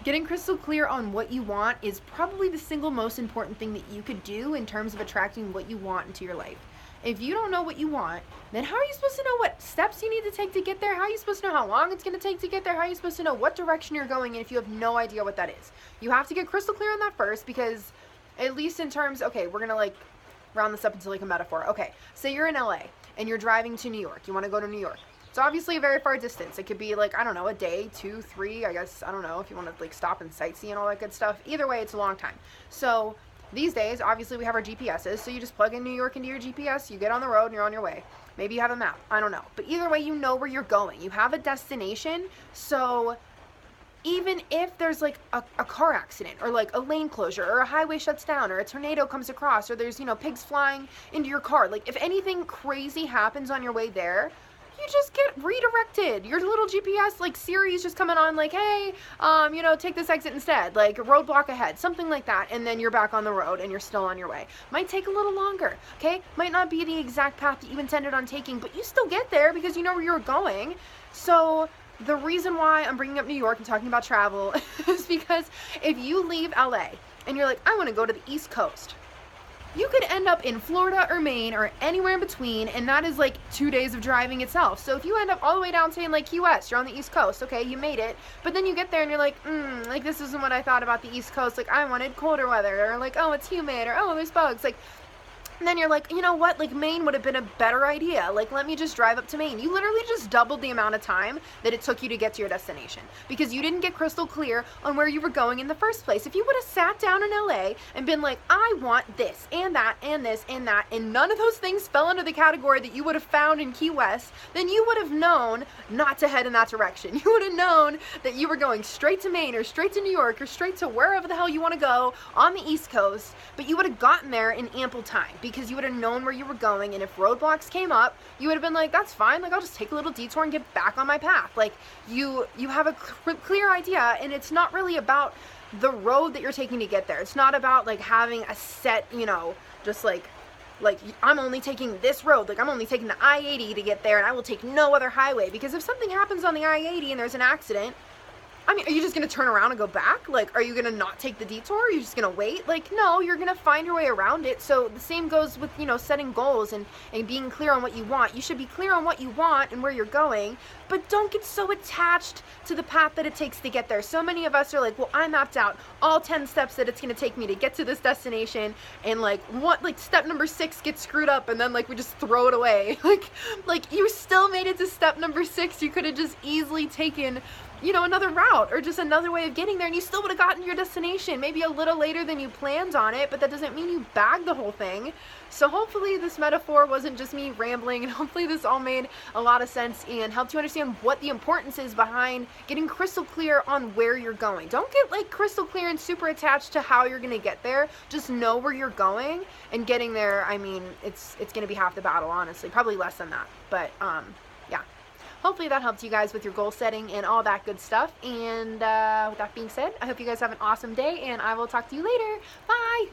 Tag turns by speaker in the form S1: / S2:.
S1: Getting crystal clear on what you want is probably the single most important thing that you could do in terms of attracting what you want into your life. If you don't know what you want, then how are you supposed to know what steps you need to take to get there? How are you supposed to know how long it's going to take to get there? How are you supposed to know what direction you're going in if you have no idea what that is? You have to get crystal clear on that first, because at least in terms, okay, we're going to like round this up into like a metaphor. Okay, say you're in LA and you're driving to New York. You want to go to New York. It's obviously a very far distance. It could be like, I don't know, a day, 2, 3, I guess, I don't know, if you want to like stop and sightsee and all that good stuff. Either way, it's a long time. So these days, obviously we have our GPSs, so you just plug in New York into your GPS, you get on the road and you're on your way. Maybe you have a map, I don't know. But either way, you know where you're going. You have a destination, so even if there's like a car accident or like a lane closure or a highway shuts down or a tornado comes across or there's, pigs flying into your car, like if anything crazy happens on your way there, you just get redirected. Your little GPS, like Siri is just coming on like, hey, take this exit instead, like a roadblock ahead, something like that. And then you're back on the road and you're still on your way. Might take a little longer, okay? Might not be the exact path that you intended on taking, but you still get there because you know where you're going. So the reason why I'm bringing up New York and talking about travel is because if you leave LA and you're like, I want to go to the East Coast, you could end up in Florida or Maine or anywhere in between, and that is like 2 days of driving itself. So if you end up all the way down, say in like Key West, you're on the East Coast, okay, you made it, but then you get there and you're like, like this isn't what I thought about the East Coast, like I wanted colder weather, or like, oh, it's humid, or oh, there's bugs, like, and then you're like, you know what, like Maine would have been a better idea. Like, let me just drive up to Maine. You literally just doubled the amount of time that it took you to get to your destination because you didn't get crystal clear on where you were going in the first place. If you would have sat down in LA and been like, I want this and that and this and that, and none of those things fell under the category that you would have found in Key West, then you would have known not to head in that direction. You would have known that you were going straight to Maine or straight to New York or straight to wherever the hell you want to go on the East Coast, but you would have gotten there in ample time, because you would have known where you were going, and if roadblocks came up, you would have been like, that's fine, like I'll just take a little detour and get back on my path. Like you have a clear idea, and it's not really about the road that you're taking to get there. It's not about like having a set, just like I'm only taking this road, like I'm only taking the I-80 to get there and I will take no other highway, because if something happens on the I-80 and there's an accident, I mean, are you just going to turn around and go back? Like, are you going to not take the detour? Are you just going to wait? Like, no, you're going to find your way around it. So the same goes with, setting goals and being clear on what you want. You should be clear on what you want and where you're going, but don't get so attached to the path that it takes to get there. So many of us are like, well, I mapped out all 10 steps that it's going to take me to get to this destination, and like step number 6 gets screwed up, and then like we just throw it away. like you still made it to step number 6. You could have just easily taken another route or just another way of getting there, and you still would have gotten to your destination, maybe a little later than you planned on it, but that doesn't mean you bagged the whole thing. So hopefully this metaphor wasn't just me rambling, and hopefully this all made a lot of sense and helped you understand what the importance is behind getting crystal clear on where you're going. Don't get like crystal clear and super attached to how you're going to get there. Just know where you're going, and getting there, I mean, it's going to be half the battle, honestly, probably less than that, but yeah. Hopefully that helped you guys with your goal setting and all that good stuff. And with that being said, I hope you guys have an awesome day, and I will talk to you later. Bye!